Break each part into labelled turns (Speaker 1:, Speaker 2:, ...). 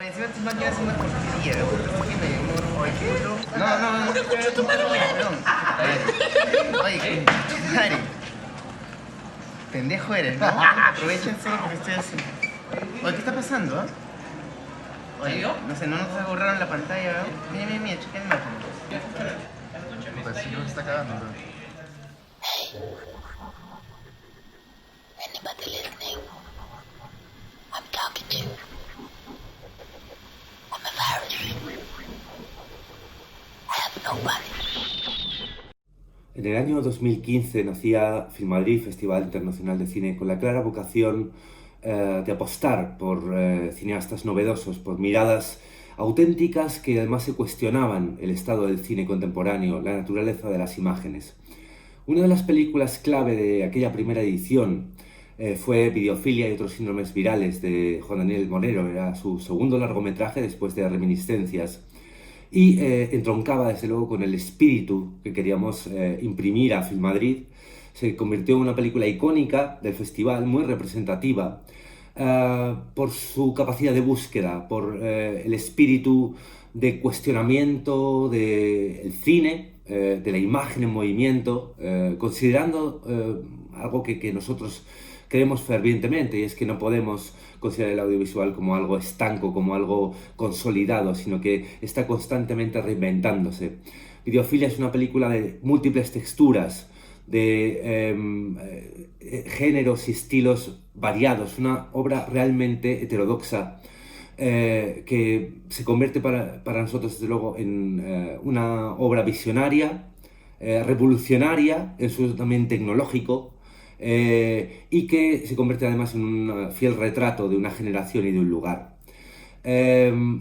Speaker 1: Encima tus máquinas son una porquería, ¿no? Puta máquina de humor, oye, puto. No, perdón. Oye, madre. Pendejo eres, ¿no? Aprovechen solo porque estoy haciendo. Oye, ¿qué está pasando, ah? Oye, no sé, no nos borraron la pantalla, ¿no? Mira, checa la imagen.
Speaker 2: Puta, sí creo que está cagando, bro.
Speaker 3: Anybody listening? I'm talking to you. I'm a virus. I have nobody.
Speaker 4: En el año 2015 nacía Filmadrid, Festival Internacional de Cine, con la clara vocación de apostar por cineastas novedosos, por miradas auténticas que además se cuestionaban el estado del cine contemporáneo, la naturaleza de las imágenes. Una de las películas clave de aquella primera edición fue Videofilia y otros síndromes virales de Juan Daniel Monero. Era su segundo largometraje después de Reminiscencias y entroncaba desde luego con el espíritu que queríamos imprimir a Filmadrid. Se convirtió en una película icónica del festival, muy representativa, por su capacidad de búsqueda, por el espíritu de cuestionamiento del cine, de la imagen en movimiento, considerando algo que nosotros creemos fervientemente, y es que no podemos considerar el audiovisual como algo estanco, como algo consolidado, sino que está constantemente reinventándose. Videofilia es una película de múltiples texturas, de géneros y estilos variados, una obra realmente heterodoxa, que se convierte para nosotros, desde luego, en una obra visionaria, revolucionaria en su uso también tecnológico, y que se convierte además en un fiel retrato de una generación y de un lugar.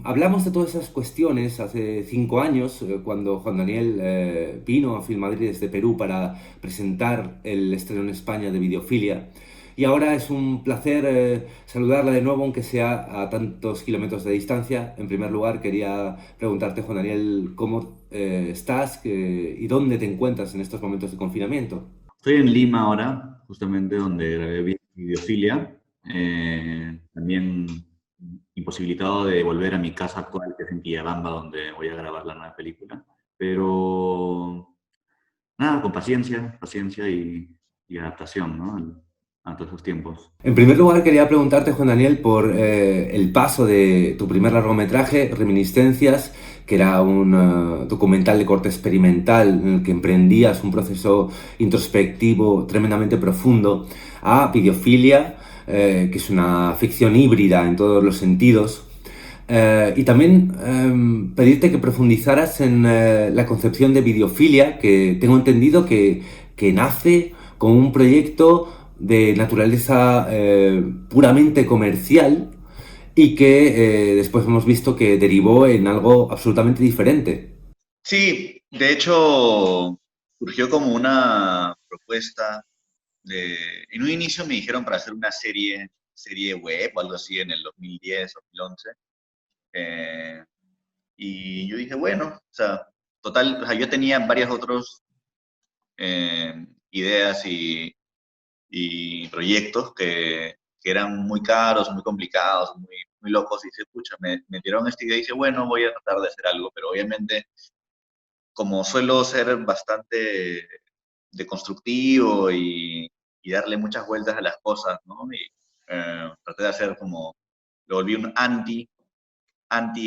Speaker 4: Hablamos de todas esas cuestiones hace 5 años, cuando Juan Daniel vino a Filmadrid desde Perú para presentar el estreno en España de Videofilia. Y ahora es un placer saludarla de nuevo, aunque sea a tantos kilómetros de distancia. En primer lugar, quería preguntarte, Juan Daniel, cómo estás y dónde te encuentras en estos momentos de confinamiento.
Speaker 5: Estoy en Lima ahora, justamente donde grabé Videofilia. También imposibilitado de volver a mi casa actual, que es en Quillabamba, donde voy a grabar la nueva película. Pero nada, con paciencia y adaptación, ¿no? A todos esos tiempos.
Speaker 4: En primer lugar, quería preguntarte, Juan Daniel, por el paso de tu primer largometraje, Reminiscencias, que era un documental de corte experimental en el que emprendías un proceso introspectivo tremendamente profundo, a Videofilia, que es una ficción híbrida en todos los sentidos. Y también pedirte que profundizaras en la concepción de Videofilia, que tengo entendido que nace como un proyecto de naturaleza puramente comercial y que después hemos visto que derivó en algo absolutamente diferente.
Speaker 5: Sí, de hecho, surgió como una propuesta de... En un inicio me dijeron para hacer una serie web o algo así en el 2010, 2011. Eh, y yo dije, bueno, o sea, total, o sea, yo tenía varios otros ideas y proyectos que eran muy caros, muy complicados, muy locos. Y dije, escucha, me dieron esta idea y dije, bueno, voy a tratar de hacer algo, pero obviamente, como suelo ser bastante deconstructivo y darle muchas vueltas a las cosas, ¿no? Y traté de hacer como, lo volví un anti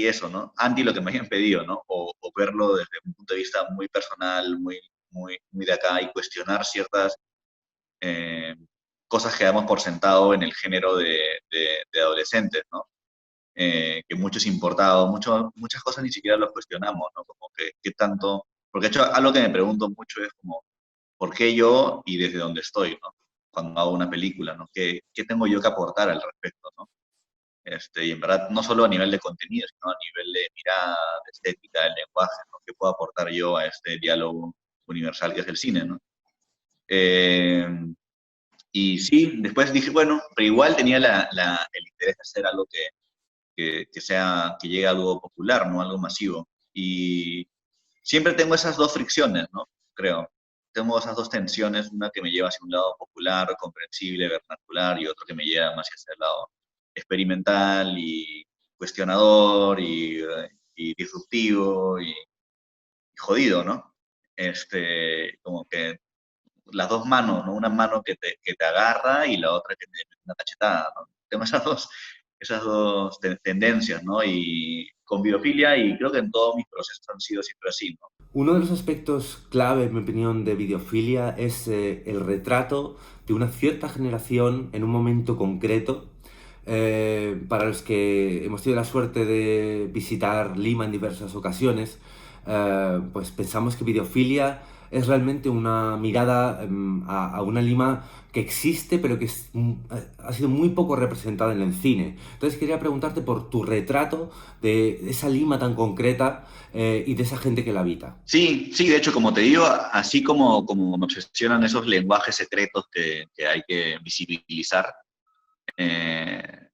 Speaker 5: eso, ¿no? Anti lo que me habían pedido, ¿no? O verlo desde un punto de vista muy personal, muy de acá y cuestionar ciertas eh, cosas que damos por sentado en el género de adolescentes, ¿no? Que mucho es importado, muchas cosas ni siquiera los cuestionamos, ¿no? Como que qué tanto, porque de hecho algo que me pregunto mucho es como, ¿por qué yo y desde dónde estoy, ¿no? Cuando hago una película, ¿no? ¿Qué tengo yo que aportar al respecto, ¿no? Y en verdad, no solo a nivel de contenido, sino a nivel de mirada, de estética, del lenguaje, ¿no? ¿Qué puedo aportar yo a este diálogo universal que es el cine, ¿no? Eh, y sí, después dije, bueno, pero igual tenía el interés de hacer algo que llegue a algo popular, ¿no? Algo masivo. Y siempre tengo esas dos fricciones, ¿no? Creo. Tengo esas dos tensiones, una que me lleva hacia un lado popular, comprensible, vernacular, y otro que me lleva más hacia el lado experimental y cuestionador y disruptivo y jodido, ¿no? Como que las dos manos, ¿no? Una mano que te agarra y la otra que te mete una cachetada, ¿no? Tengo esas dos tendencias, ¿no? Y con Videofilia, y creo que en todos mis procesos han sido siempre así, ¿no?
Speaker 4: Uno de los aspectos clave, en mi opinión, de Videofilia es el retrato de una cierta generación en un momento concreto. Para los que hemos tenido la suerte de visitar Lima en diversas ocasiones, pues pensamos que Videofilia es realmente una mirada a una Lima que existe, pero que ha sido muy poco representada en el cine. Entonces quería preguntarte por tu retrato de esa Lima tan concreta y de esa gente que la habita.
Speaker 5: Sí, sí, de hecho, como te digo, así como me obsesionan esos lenguajes secretos que hay que visibilizar, eh,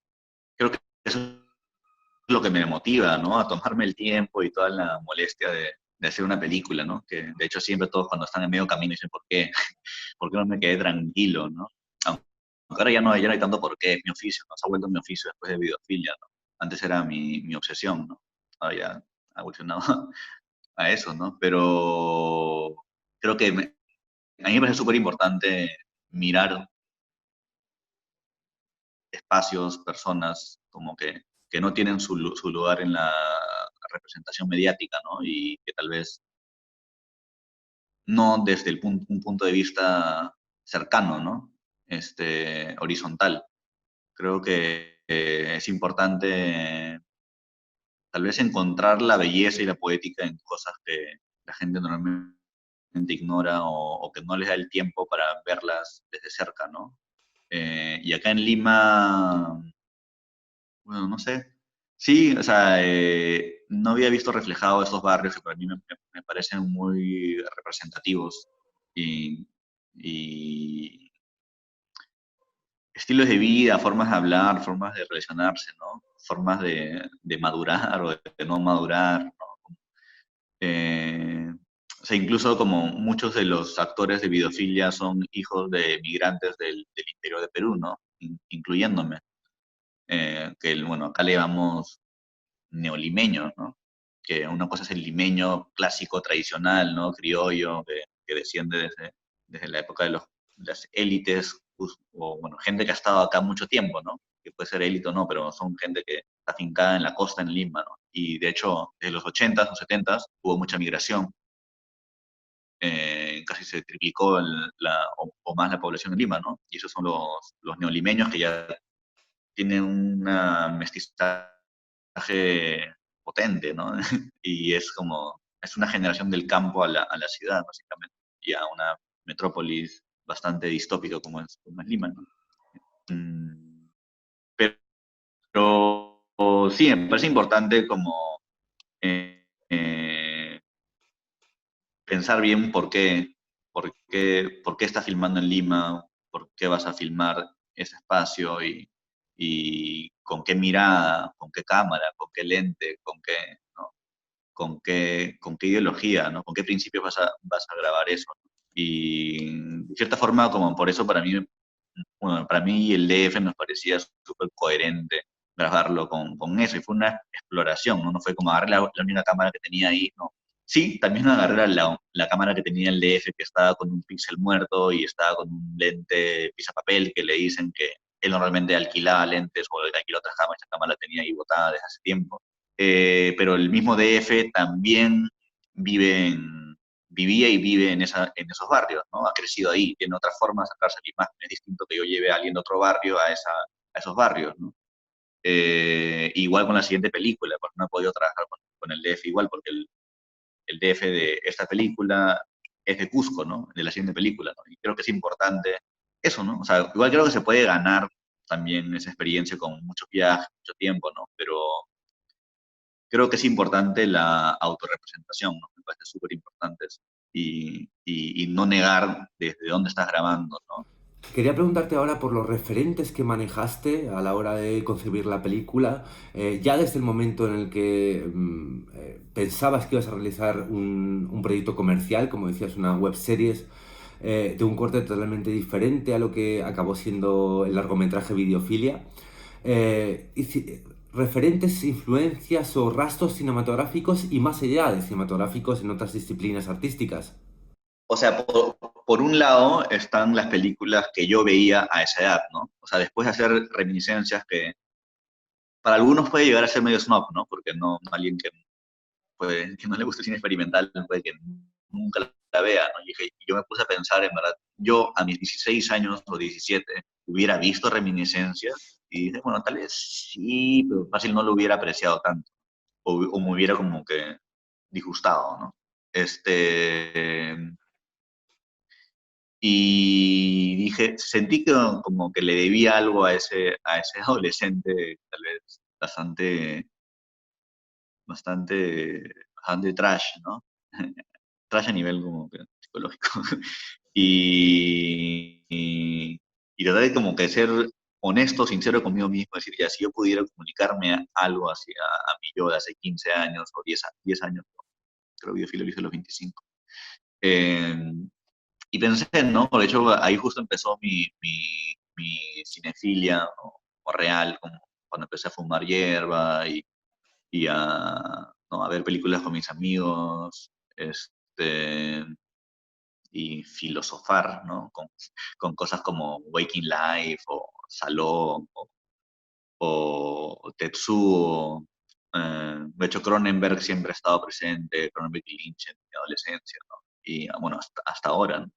Speaker 5: creo que eso es lo que me motiva, ¿no? A tomarme el tiempo y toda la molestia de hacer una película, ¿no? Que de hecho siempre todos cuando están en medio camino dicen, ¿por qué? ¿Por qué no me quedé tranquilo, no? Aunque ahora ya no hay tanto por qué, es mi oficio, ¿no? Se ha vuelto mi oficio después de Videofilia, ¿no? Antes era mi obsesión, ¿no? Ahora ya ha evolucionado a eso, ¿no? Pero creo que a mí me parece súper importante mirar espacios, personas, como que no tienen su lugar en la representación mediática, ¿no? Y que tal vez no desde un punto de vista cercano, ¿no? Horizontal. Creo que es importante tal vez encontrar la belleza y la poética en cosas que la gente normalmente ignora o que no les da el tiempo para verlas desde cerca, ¿no? Y acá en Lima, bueno, no sé. Sí, o sea, no había visto reflejado esos barrios que para mí me parecen muy representativos y estilos de vida, formas de hablar, formas de relacionarse, ¿no? Formas de madurar o de no madurar, ¿no? Eh, o sea, incluso como muchos de los actores de Videofilia son hijos de migrantes del interior de Perú, ¿no? Incluyéndome. Bueno, acá le llamamos neolimeños, ¿no? Que una cosa es el limeño clásico, tradicional, ¿no? Criollo, que desciende desde la época de las élites, o bueno, gente que ha estado acá mucho tiempo, ¿no? Que puede ser élite o no, pero son gente que está afincada en la costa, en Lima, ¿no? Y de hecho, desde los 80s o 70s hubo mucha migración. Casi se triplicó o más la población en Lima, ¿no? Y esos son los neolimeños que ya tienen una mestizaje potente, ¿no? Y es una generación del campo a la ciudad, básicamente, y a una metrópolis bastante distópica como es Lima, ¿no? Mm, Pero sí, me parece importante como eh, pensar bien por qué estás filmando en Lima, por qué vas a filmar ese espacio y con qué mirada, con qué cámara, con qué lente, ¿no? con qué ideología, ¿no? Con qué principios vas a grabar eso, ¿no? Y de cierta forma, como por eso para mí el DF me parecía súper coherente grabarlo con eso, y fue una exploración, ¿no? No fue como agarrar la única cámara que tenía ahí, ¿no? Sí, también agarré la cámara que tenía el DF, que estaba con un píxel muerto y estaba con un lente papel que le dicen que él normalmente alquilaba lentes o alquilaba otras cámaras, esa cámara la tenía ahí botada desde hace tiempo. Pero el mismo DF también vivía y vive en esos barrios, ¿no? Ha crecido ahí, tiene otra forma de sacarse la imagen. Es distinto que yo lleve a alguien de otro barrio a esos barrios, ¿no? Igual con la siguiente película, porque no he podido trabajar con el DF igual, porque el DF de esta película es de Cusco, ¿no? De la siguiente película, ¿no? Y creo que es importante eso, ¿no? O sea, igual creo que se puede ganar también esa experiencia con muchos viajes, mucho tiempo, ¿no? Pero creo que es importante la autorrepresentación, ¿no? Me parece súper importante eso. Y no negar desde dónde estás grabando, ¿no?
Speaker 4: Quería preguntarte ahora por los referentes que manejaste a la hora de concebir la película, ya desde el momento en el que pensabas que ibas a realizar un proyecto comercial, como decías, una web series, de un corte totalmente diferente a lo que acabó siendo el largometraje Videofilia. referentes, influencias o rastros cinematográficos y más allá de cinematográficos en otras disciplinas artísticas?
Speaker 5: O sea, por un lado están las películas que yo veía a esa edad, ¿no? O sea, después de hacer reminiscencias que para algunos puede llegar a ser medio snob, ¿no? Porque alguien que no le gusta el cine experimental puede que nunca la vea, ¿no? Y yo me puse a pensar, en verdad, yo a mis 16 años o 17 hubiera visto reminiscencias y dije, bueno, tal vez sí, pero fácil no lo hubiera apreciado tanto o me hubiera como que disgustado, ¿no? Y dije, sentí que como que le debía algo a ese adolescente, tal vez bastante trash, ¿no? Trash a nivel como que psicológico. Y tratar de como que ser honesto, sincero conmigo mismo, decir, ya, si yo pudiera comunicarme algo hacia a mi yo de hace 15 años o 10 años, ¿no? Creo que Biofilo lo hice a los 25. Eh, y pensé, ¿no? De hecho, ahí justo empezó mi cinefilia, ¿no? O real, como cuando empecé a fumar hierba y ¿no? A ver películas con mis amigos, y filosofar, ¿no? Con cosas como Waking Life o Salón o Tetsuo. De hecho, Cronenberg siempre ha estado presente, Cronenberg y Lynch en mi adolescencia, ¿no? Y bueno, hasta ahora, ¿no?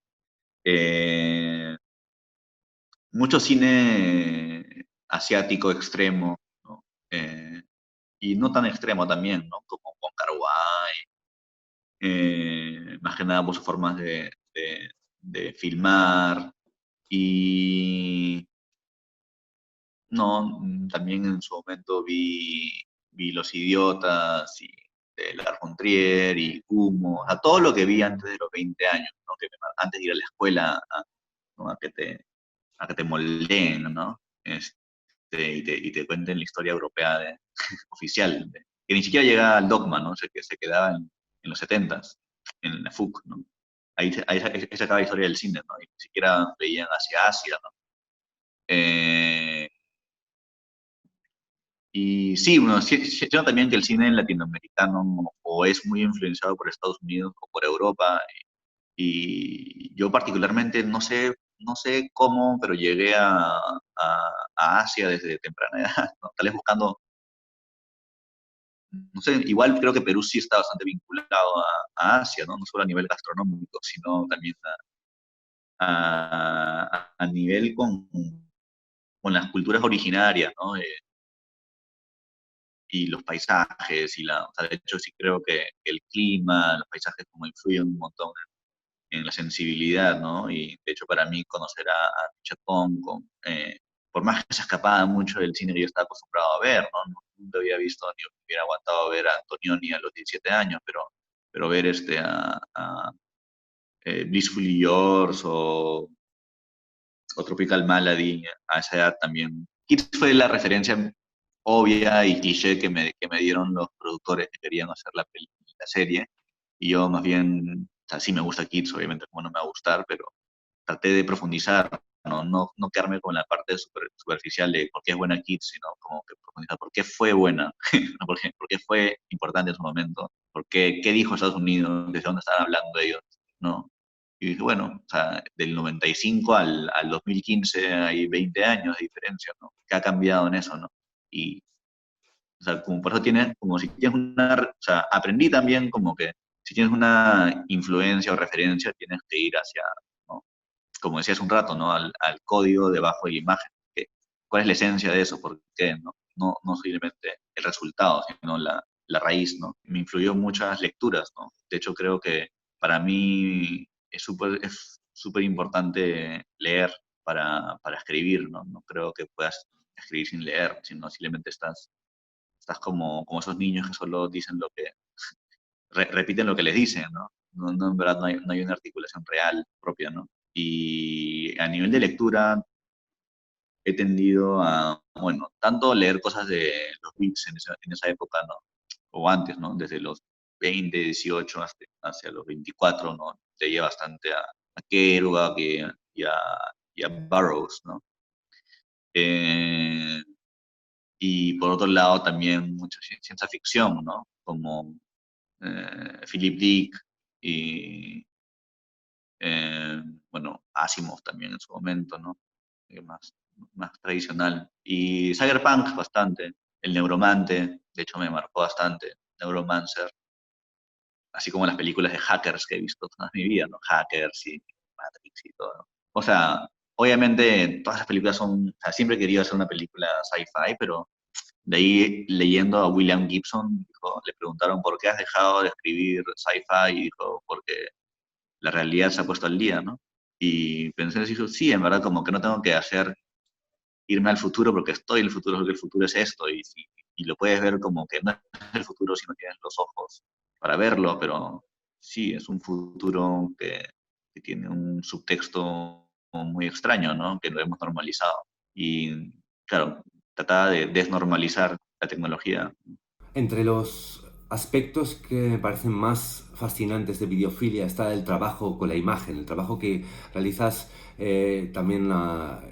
Speaker 5: Eh, Mucho cine asiático extremo, ¿no? Y no tan extremo también, ¿no? Como Wong Kar-wai, más que nada por sus formas de filmar. Y no, también en su momento vi Los Idiotas y de Lars von Trier y Humo, o sea, todo lo que vi antes de los 20 años, ¿no? Antes de ir a la escuela, ¿no? a que te moldeen, ¿no? Y te cuenten la historia europea oficial, que ni siquiera llegaba al dogma, ¿no? Que se quedaba en los 70s, en la FUC, ¿no? Ahí se acaba la historia del cine, ¿no? Y ni siquiera veían hacia Asia, ¿no? Eh, y sí, bueno, siento también que el cine latinoamericano o es muy influenciado por Estados Unidos o por Europa, y yo particularmente no sé cómo, pero llegué a Asia desde temprana edad, ¿no? Tal vez buscando, no sé, igual creo que Perú sí está bastante vinculado a Asia, ¿no? No solo a nivel gastronómico, sino también a nivel con las culturas originarias, ¿no? Y los paisajes, o sea, de hecho sí creo que el clima, los paisajes como influyen un montón en la sensibilidad, ¿no? Y de hecho para mí conocer a Richard Kong, por más que se escapaba mucho del cine que yo estaba acostumbrado a ver, ¿no? Nunca había visto ni hubiera aguantado ver a Antonioni a los 17 años, pero ver Blissfully Yours o Tropical Malady a esa edad también. Kids fue la referencia obvia y cliché que me dieron los productores que querían hacer la serie. Y yo más bien, o sea, sí me gusta Kids, obviamente como no me va a gustar, pero traté de profundizar, no quedarme con la parte superficial de por qué es buena Kids, sino como que profundizar por qué fue buena, por qué fue importante en su momento, qué dijo Estados Unidos, desde dónde estaban hablando ellos, ¿no? Y dije, bueno, o sea, del 95 al 2015 hay 20 años de diferencia, ¿no? ¿Qué ha cambiado en eso, no? Y, o sea, como por eso tienes, como si tienes o sea, aprendí también como que si tienes una influencia o referencia, tienes que ir hacia, ¿no? Como decías un rato, ¿no? Al código debajo de la imagen. ¿Cuál es la esencia de eso? ¿Por qué? No simplemente el resultado, sino la raíz, ¿no? Me influyó muchas lecturas, ¿no? De hecho, creo que para mí es súper importante leer para escribir, ¿no? No creo que puedas escribir sin leer, sino simplemente estás como esos niños que solo dicen repiten lo que les dicen, ¿no? En verdad no hay una articulación real propia, ¿no? Y a nivel de lectura he tendido a, bueno, tanto leer cosas de los Beats en esa época, ¿no? O antes, ¿no? Desde los 20, 18 hacia los 24, ¿no? Leía bastante a Kerouac y a Burroughs, ¿no? Eh, Y por otro lado también mucha ciencia ficción, ¿no? Como Philip Dick y, bueno, Asimov también en su momento, ¿no? Más tradicional. Y Cyberpunk bastante. El Neuromante, de hecho me marcó bastante. Neuromancer. Así como las películas de hackers que he visto toda mi vida, ¿no? Hackers y Matrix y todo. O sea, obviamente todas las películas son, o sea, siempre he querido hacer una película sci-fi, pero de ahí leyendo a William Gibson, le preguntaron por qué has dejado de escribir sci-fi y dijo, porque la realidad se ha puesto al día, ¿no? Y pensé, dijo, sí, en verdad como que no tengo que irme al futuro porque estoy en el futuro, porque el futuro es esto, y lo puedes ver como que no es el futuro si no tienes los ojos para verlo, pero sí, es un futuro que tiene un subtexto muy extraño, ¿no? Que lo hemos normalizado. Y claro, trataba de desnormalizar la tecnología.
Speaker 4: Entre los aspectos que me parecen más fascinantes de Videofilia está el trabajo con la imagen, el trabajo que realizas también a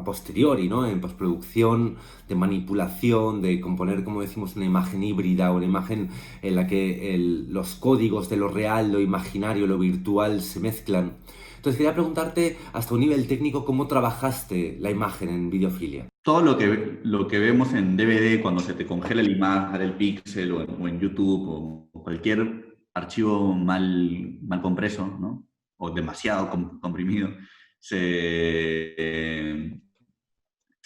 Speaker 4: posteriori, ¿no? En postproducción, de manipulación, de componer, como decimos, una imagen híbrida, una imagen en la que los códigos de lo real, lo imaginario, lo virtual se mezclan. Entonces quería preguntarte, hasta un nivel técnico, ¿cómo trabajaste la imagen en Videofilia?
Speaker 3: Todo lo que vemos en DVD cuando se te congela la imagen, el píxel o en YouTube o cualquier archivo mal compreso, ¿no? O demasiado comprimido, se,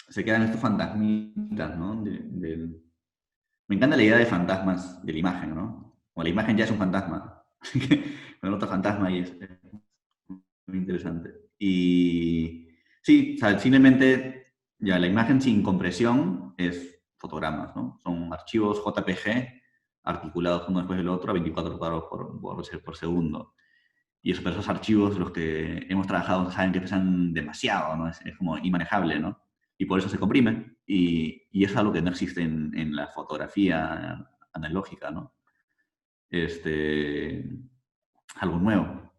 Speaker 3: se quedan estos fantasmitas, ¿no? Me encanta la idea de fantasmas de la imagen, ¿no? O la imagen ya es un fantasma, así que con otro fantasma y es muy interesante. Y sí, o sea, simplemente ya la imagen sin compresión es fotogramas, ¿no? Son archivos JPG articulados uno después del otro a 24 cuadros por segundo. Y pero esos archivos, los que hemos trabajado, saben que pesan demasiado, ¿no? Es como inmanejable, ¿no? Y por eso se comprimen. Y es algo que no existe en la fotografía analógica, ¿no? Algo nuevo.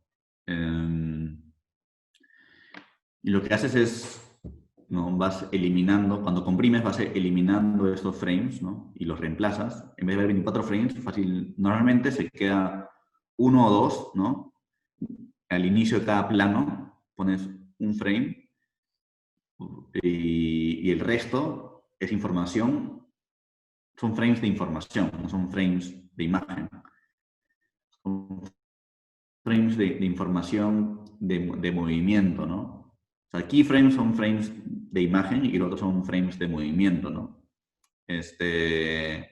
Speaker 3: Y lo que haces es, ¿no? Vas eliminando, cuando comprimes vas eliminando estos frames, ¿no? Y los reemplazas. En vez de ver 24 frames, fácil, normalmente se queda uno o dos, ¿no? Al inicio de cada plano pones un frame y el resto es información, son frames de información, no son frames de imagen. Son frames de información de movimiento, ¿no? O sea, keyframes son frames de imagen y los otros son frames de movimiento, ¿no? Siempre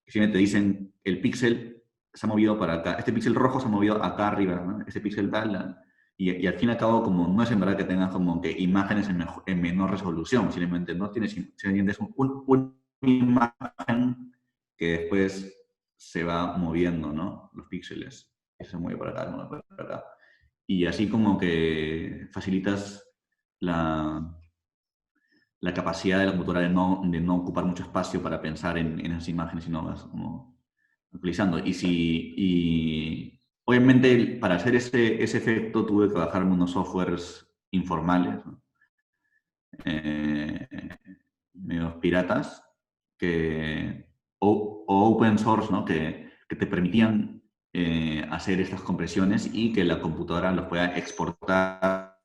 Speaker 3: te dicen, el píxel se ha movido para acá, este píxel rojo se ha movido acá arriba, ¿no? Ese píxel tal, y al fin y al cabo, como no es en verdad que tengas como que imágenes en menor resolución, simplemente no tienes, simplemente es una imagen que después se va moviendo, ¿no? Los píxeles, se mueve para acá, se mueve para acá. Y así como que facilitas la capacidad de la computadora de no ocupar mucho espacio para pensar en esas imágenes, sino vas como utilizando. Y obviamente para hacer ese efecto tuve que bajar unos softwares informales, ¿no? Medios piratas, o open source, ¿no? Que te permitían hacer estas compresiones y que la computadora los pueda exportar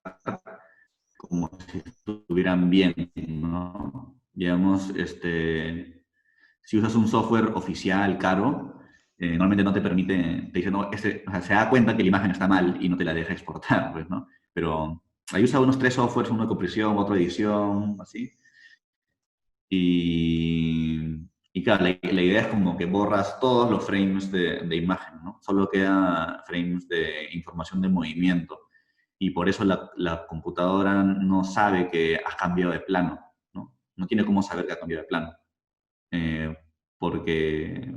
Speaker 3: como si estuvieran bien, ¿no? Digamos, si usas un software oficial caro, normalmente no te permite, te dice, no, o sea, se da cuenta que la imagen está mal y no te la deja exportar, pues, ¿no? Pero ahí usa unos 3 softwares, uno de compresión, otro de edición, así. Y claro, la idea es como que borras todos los frames de imagen, ¿no? Solo queda frames de información de movimiento. Y por eso la computadora no sabe que has cambiado de plano, ¿no? No tiene cómo saber que has cambiado de plano. Eh, porque,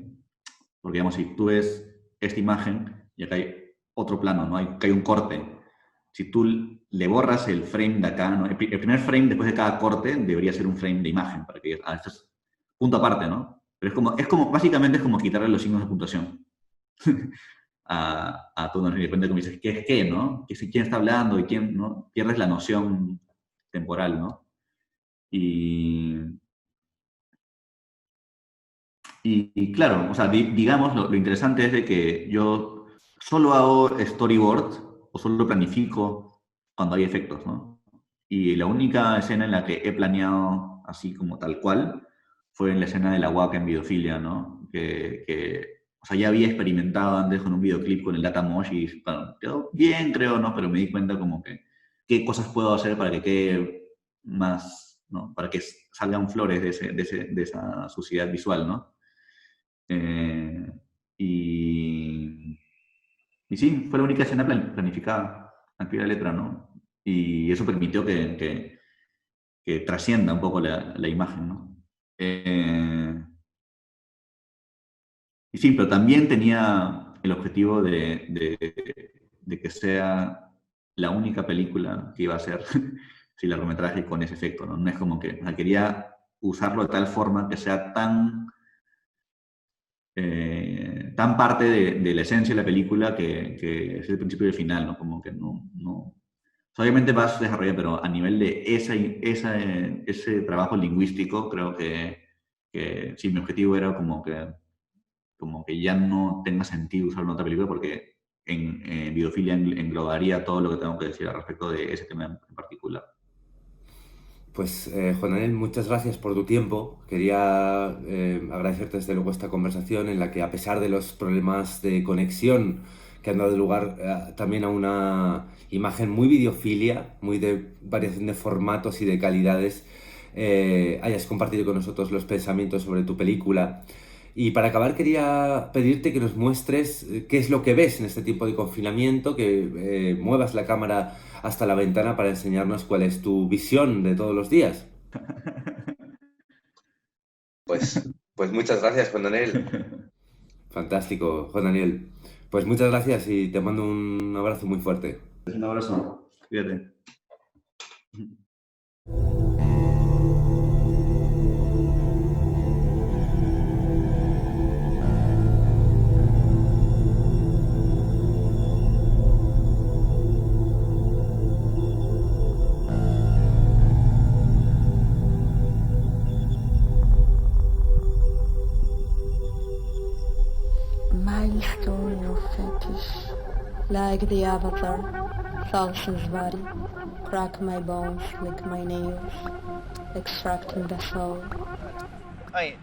Speaker 3: digamos, si tú ves esta imagen y acá hay otro plano, ¿no? Acá hay un corte. Si tú le borras el frame de acá, ¿no? El primer frame después de cada corte debería ser un frame de imagen, para que esto es punto aparte, ¿no? Pero básicamente es como quitarle los signos de puntuación a todo, y de repente como dices, ¿qué es qué, no? ¿Quién está hablando y quién, no? Pierdes la noción temporal, ¿no? Y Y claro, o sea, digamos, lo interesante es de que yo solo hago storyboard o solo planifico cuando hay efectos, ¿no? Y la única escena en la que he planeado así como tal cual fue en la escena de la huaca en Videofilia, ¿no? O sea, ya había experimentado antes con un videoclip con el Data Mosh y, bueno, quedó bien, creo, ¿no? Pero me di cuenta como que qué cosas puedo hacer para que quede más, ¿no? Para que salgan flores de esa suciedad visual, ¿no? Eh, y, y sí, fue la única escena planificada al pie de la letra, ¿no? Y eso permitió que trascienda un poco la imagen, ¿no? Y sí, pero también tenía el objetivo de que sea la única película que iba a ser sin largometraje con ese efecto, ¿no? No es como que, o sea, quería usarlo de tal forma que sea tan parte de la esencia de la película que es el principio y el final, ¿no? Como que no. O sea, obviamente vas a desarrollar, pero a nivel de ese trabajo lingüístico, creo que sí, mi objetivo era como que ya no tenga sentido usarlo en otra película porque en Videofilia englobaría todo lo que tengo que decir al respecto de ese tema en particular.
Speaker 4: Pues Juan Daniel, muchas gracias por tu tiempo. Quería agradecerte desde luego esta conversación en la que, a pesar de los problemas de conexión que han dado lugar también a una imagen muy videofilia, muy de variación de formatos y de calidades, hayas compartido con nosotros los pensamientos sobre tu película. Y para acabar quería pedirte que nos muestres qué es lo que ves en este tiempo de confinamiento, que muevas la cámara hasta la ventana para enseñarnos cuál es tu visión de todos los días. Pues muchas gracias, Juan Daniel. Fantástico, Juan Daniel. Pues muchas gracias y te mando un abrazo muy fuerte.
Speaker 3: Un abrazo. Cuídate.
Speaker 6: My story of fetish, like the avatar, Thousand's body, crack my bones, lick my nails, extracting the soul.
Speaker 1: Oye,